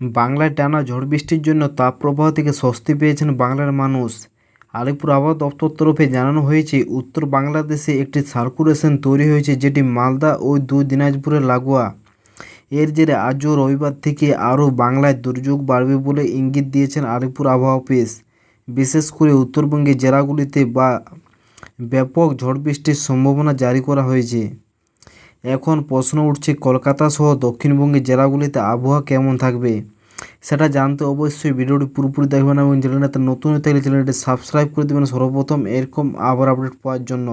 বাংলায় টানা ঝড় বৃষ্টির জন্য তাপপ্রবাহ থেকে স্বস্তি পেয়েছেন বাংলার মানুষ। আলিপুর আবহাওয়া দপ্তর তরফে জানানো হয়েছে, উত্তর বাংলাদেশে একটি সার্কুলেশন তৈরি হয়েছে যেটি মালদা ও দুই দিনাজপুরে লাগোয়া। এর জেরে আজও রবিবার থেকে আরও বাংলায় দুর্যোগ বাড়বে বলে ইঙ্গিত দিয়েছেন আলিপুর আবহাওয়া অফিস। বিশেষ করে উত্তরবঙ্গের জেলাগুলিতে ব্যাপক ঝড় বৃষ্টির সম্ভাবনা জারি করা হয়েছে। এখন প্রশ্ন উঠছে, কলকাতা সহ দক্ষিণবঙ্গের জেলাগুলিতে আবহাওয়া কেমন থাকবে। সেটা জানতে অবশ্যই ভিডিওটি পুরোপুরি দেখবেন এবং চ্যানেলটা নতুন হয়ে থাকলে চ্যানেলটি সাবস্ক্রাইব করে দেবেন সর্বপ্রথম এরকম আবহাওয়ার আপডেট পাওয়ার জন্য।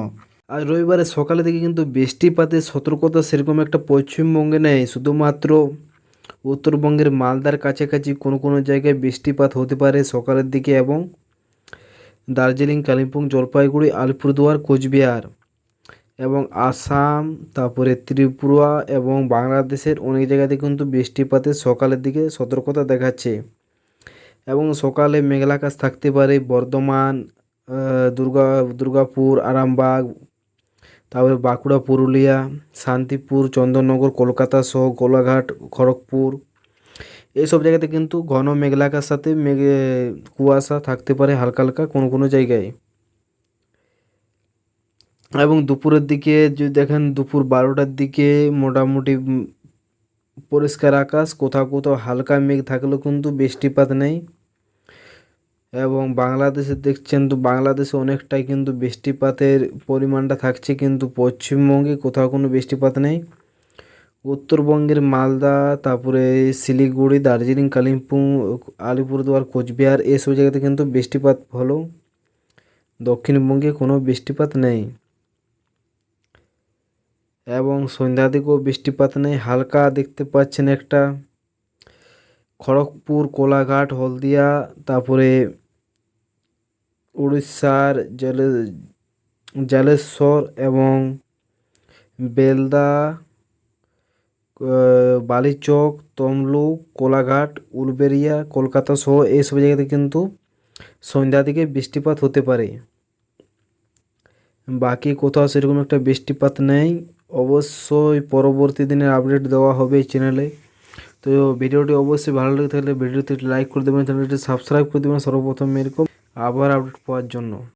আজ রবিবারে সকালে থেকে কিন্তু বৃষ্টিপাতের সতর্কতা সেরকম একটা পশ্চিমবঙ্গে নেই, শুধুমাত্র উত্তরবঙ্গের মালদার কাছাকাছি কোনো কোনো জায়গায় বৃষ্টিপাত হতে পারে সকালের দিকে, এবং দার্জিলিং, কালিম্পং, জলপাইগুড়ি, আলিপুরদুয়ার, কোচবিহার এবং আসাম, তারপরে ত্রিপুরা এবং বাংলাদেশের অনেক জায়গাতে কিন্তু বৃষ্টিপাতের সকালের দিকে সতর্কতা দেখাচ্ছে। এবং সকালে মেঘলা আকাশ থাকতে পারে বর্ধমান, দুর্গাপুর, আরামবাগ, তারপরে বাঁকুড়া, পুরুলিয়া, শান্তিপুর, চন্দননগর, কলকাতা সহ গোলাঘাট, খড়গপুর, এইসব জায়গাতে কিন্তু ঘন মেঘলা আকাশের সাথে কুয়াশা থাকতে পারে হালকা হালকা কোনো কোনো জায়গায়। এবং দুপুরের দিকে যদি দেখেন, দুপুর 12টার দিকে মোটামুটি পরিষ্কার আকাশ, কোথাও কোথাও হালকা মেঘ থাকলেও কিন্তু বৃষ্টিপাত নেই। এবং বাংলাদেশে দেখছেন তো, বাংলাদেশে অনেকটাই কিন্তু বৃষ্টিপাতের পরিমাণটা থাকছে, কিন্তু পশ্চিমবঙ্গে কোথাও কোনো বৃষ্টিপাত নেই। উত্তরবঙ্গের মালদা, তারপরে শিলিগুড়ি, দার্জিলিং, কালিম্পং, আলিপুরদুয়ার, কোচবিহার এসব জায়গাতে কিন্তু বৃষ্টিপাত হলো। দক্ষিণবঙ্গে কোনো বৃষ্টিপাত নেই এবং সন্ধ্যার দিকেও বৃষ্টিপাত নেই। হালকা দেখতে পাচ্ছেন একটা খড়গপুর, কোলাঘাট, হলদিয়া, তারপরে উড়িষ্যার জলেশ্বর এবং বেলদা, বালিচক, তমলুক, কোলাঘাট, উলবেড়িয়া, কলকাতা সহ এইসব জায়গাতে কিন্তু সন্ধ্যার দিকে বৃষ্টিপাত হতে পারে। বাকি কোথাও সেরকম একটা বৃষ্টিপাত নেই। অবশ্যই পরবর্তী দিনের আপডেট দেওয়া হবে এই চ্যানেলে। তো ভিডিওটি অবশ্যই ভালো লেগে থাকলে ভিডিওতে লাইক করে দেবেন, চ্যানেলটি সাবস্ক্রাইব করে দেবেন সর্বপ্রথম এরকম আবার আপডেট পাওয়ার জন্য।